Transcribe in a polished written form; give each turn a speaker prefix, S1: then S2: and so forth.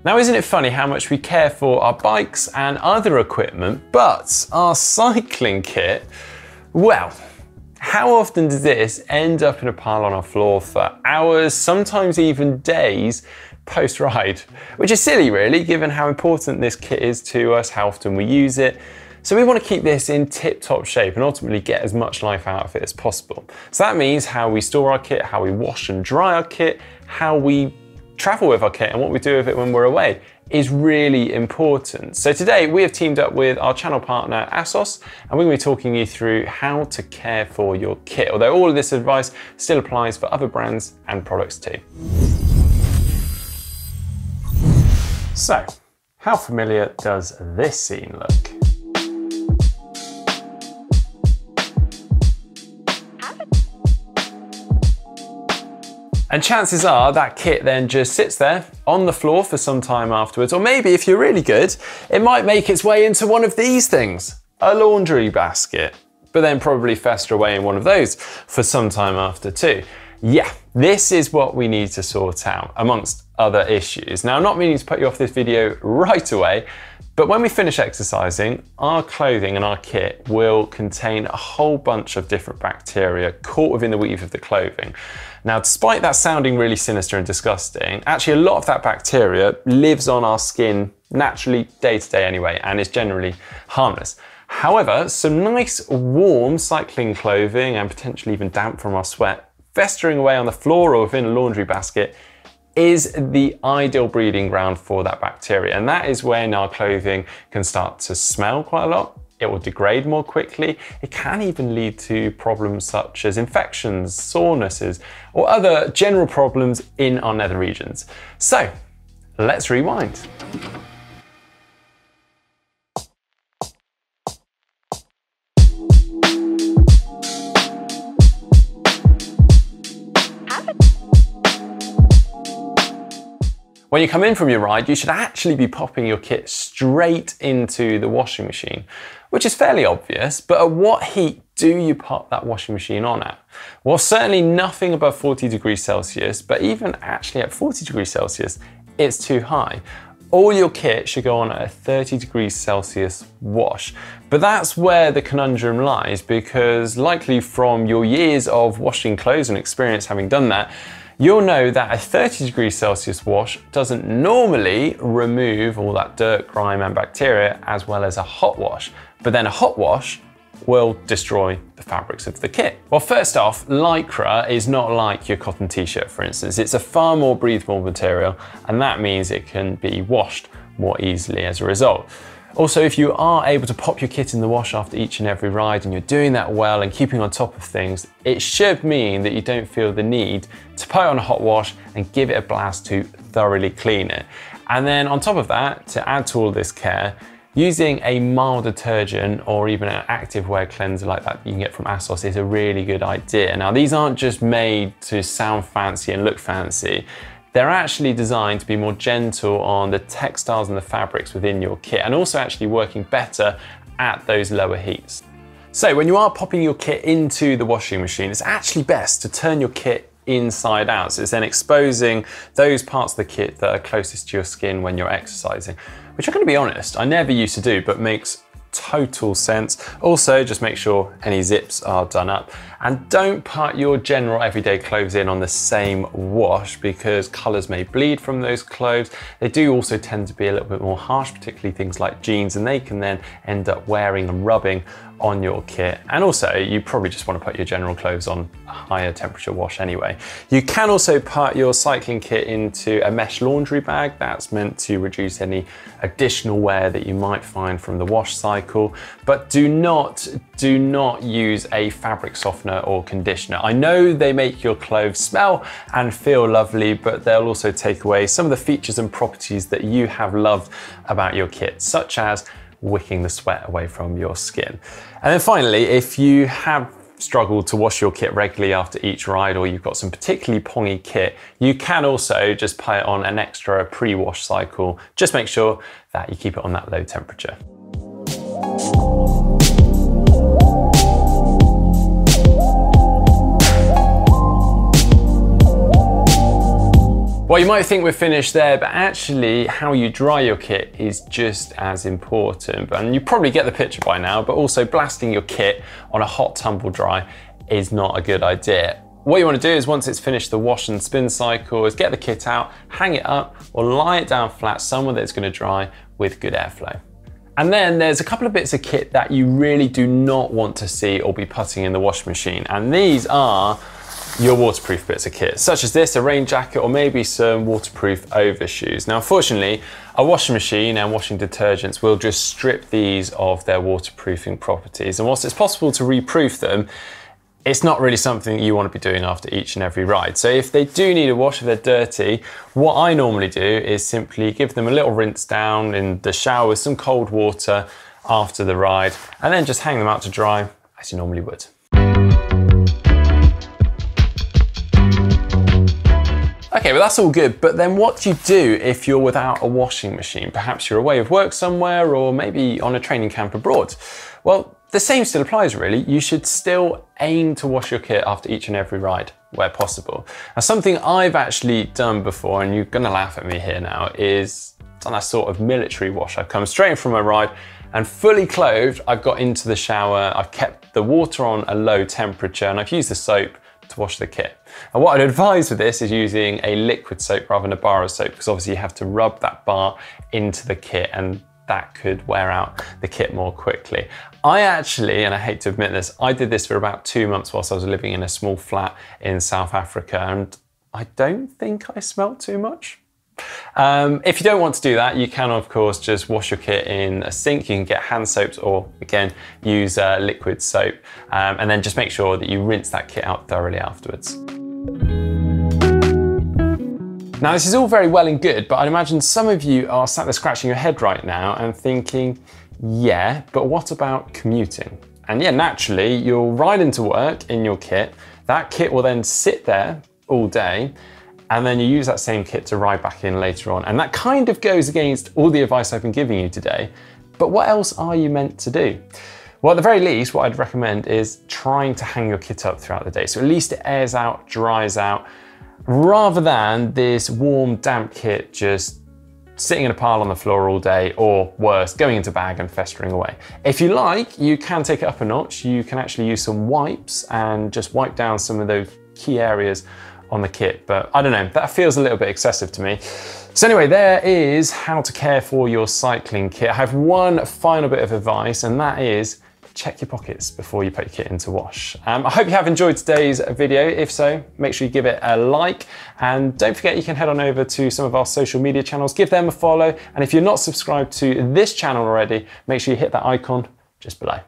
S1: Now, isn't it funny how much we care for our bikes and other equipment, but our cycling kit, well, how often does this end up in a pile on our floor for hours, sometimes even days post-ride? Which is silly really, given how important this kit is to us, how often we use it. So we want to keep this in tip-top shape and ultimately get as much life out of it as possible. So that means how we store our kit, how we wash and dry our kit, how we travel with our kit and what we do with it when we're away is really important. So today we have teamed up with our channel partner ASSOS, and we're going to be talking you through how to care for your kit, although all of this advice still applies for other brands and products too. So, how familiar does this scene look? And chances are that kit then just sits there on the floor for some time afterwards, or maybe if you're really good, it might make its way into one of these things, a laundry basket, but then probably fester away in one of those for some time after too. Yeah, this is what we need to sort out, amongst other issues. Now, I'm not meaning to put you off this video right away, but when we finish exercising, our clothing and our kit will contain a whole bunch of different bacteria caught within the weave of the clothing. Now, despite that sounding really sinister and disgusting, actually a lot of that bacteria lives on our skin naturally day to day anyway, and is generally harmless. However, some nice warm cycling clothing and potentially even damp from our sweat festering away on the floor or within a laundry basket is the ideal breeding ground for that bacteria. And that is when our clothing can start to smell quite a lot. It will degrade more quickly. It can even lead to problems such as infections, sorenesses, or other general problems in our nether regions. So let's rewind. When you come in from your ride, you should actually be popping your kit straight into the washing machine, which is fairly obvious, but at what heat do you pop that washing machine on at? Well, certainly nothing above 40 degrees Celsius, but even actually at 40 degrees Celsius, it's too high. All your kit should go on at a 30 degrees Celsius wash. But that's where the conundrum lies, because likely from your years of washing clothes and experience having done that, you'll know that a 30 degrees Celsius wash doesn't normally remove all that dirt, grime and bacteria as well as a hot wash. But then a hot wash will destroy the fabrics of the kit. Well, first off, Lycra is not like your cotton t-shirt, for instance. It's a far more breathable material, and that means it can be washed more easily as a result. Also, if you are able to pop your kit in the wash after each and every ride and you're doing that well and keeping on top of things, it should mean that you don't feel the need to put it on a hot wash and give it a blast to thoroughly clean it. And then on top of that, to add to all this care, using a mild detergent or even an active wear cleanser like that you can get from ASSOS is a really good idea. Now, these aren't just made to sound fancy and look fancy. They're actually designed to be more gentle on the textiles and the fabrics within your kit, and also actually working better at those lower heats. So when you are popping your kit into the washing machine, it's actually best to turn your kit inside out. So it's then exposing those parts of the kit that are closest to your skin when you're exercising, which I'm going to be honest, I never used to do, but makes total sense. Also, just make sure any zips are done up, and don't put your general everyday clothes in on the same wash because colors may bleed from those clothes. They do also tend to be a little bit more harsh, particularly things like jeans, and they can then end up wearing and rubbing on your kit. And also, you probably just want to put your general clothes on a higher temperature wash anyway. You can also put your cycling kit into a mesh laundry bag. That's meant to reduce any additional wear that you might find from the wash cycle. But do not use a fabric softener or conditioner. I know they make your clothes smell and feel lovely, but they'll also take away some of the features and properties that you have loved about your kit, such as wicking the sweat away from your skin. And then finally, if you have struggled to wash your kit regularly after each ride, or you've got some particularly pongy kit, you can also just put it on an extra pre-wash cycle. Just make sure that you keep it on that low temperature. Well, you might think we're finished there, but actually how you dry your kit is just as important. And you probably get the picture by now, but also blasting your kit on a hot tumble dry is not a good idea. What you want to do is once it's finished the wash and spin cycle is get the kit out, hang it up, or lie it down flat somewhere that's going to dry with good airflow. And then there's a couple of bits of kit that you really do not want to see or be putting in the washing machine. And these are your waterproof bits of kit, such as this, a rain jacket, or maybe some waterproof overshoes. Now, unfortunately, a washing machine and washing detergents will just strip these of their waterproofing properties. And whilst it's possible to reproof them, it's not really something you want to be doing after each and every ride. So if they do need a wash, if they're dirty, what I normally do is simply give them a little rinse down in the shower with some cold water after the ride, and then just hang them out to dry as you normally would. Okay, well that's all good, but then what do you do if you're without a washing machine? Perhaps you're away of work somewhere, or maybe on a training camp abroad. Well, the same still applies really. You should still aim to wash your kit after each and every ride where possible. Now, something I've actually done before, and you're gonna laugh at me here now, is done a sort of military wash. I've come straight in from a ride and fully clothed, I've got into the shower, I've kept the water on a low temperature, and I've used the soap to wash the kit. And what I'd advise with this is using a liquid soap rather than a bar of soap, because obviously you have to rub that bar into the kit, and that could wear out the kit more quickly. I actually, and I hate to admit this, I did this for about 2 months whilst I was living in a small flat in South Africa, and I don't think I smelled too much. If you don't want to do that, you can of course just wash your kit in a sink. You can get hand soaps, or again, use liquid soap, and then just make sure that you rinse that kit out thoroughly afterwards. Now, this is all very well and good, but I'd imagine some of you are sat there scratching your head right now and thinking, yeah, but what about commuting? And yeah, naturally, you'll ride into work in your kit. That kit will then sit there all day, and then you use that same kit to ride back in later on. And that kind of goes against all the advice I've been giving you today. But what else are you meant to do? Well, at the very least, what I'd recommend is trying to hang your kit up throughout the day. So at least it airs out, dries out, rather than this warm, damp kit just sitting in a pile on the floor all day, or worse, going into bag and festering away. If you like, you can take it up a notch. You can actually use some wipes and just wipe down some of those key areas on the kit, but I don't know, that feels a little bit excessive to me. So anyway, there is how to care for your cycling kit. I have one final bit of advice, and that is check your pockets before you put your kit into wash. I hope you have enjoyed today's video. If so, make sure you give it a like, and don't forget you can head on over to some of our social media channels, give them a follow, and if you're not subscribed to this channel already, make sure you hit that icon just below.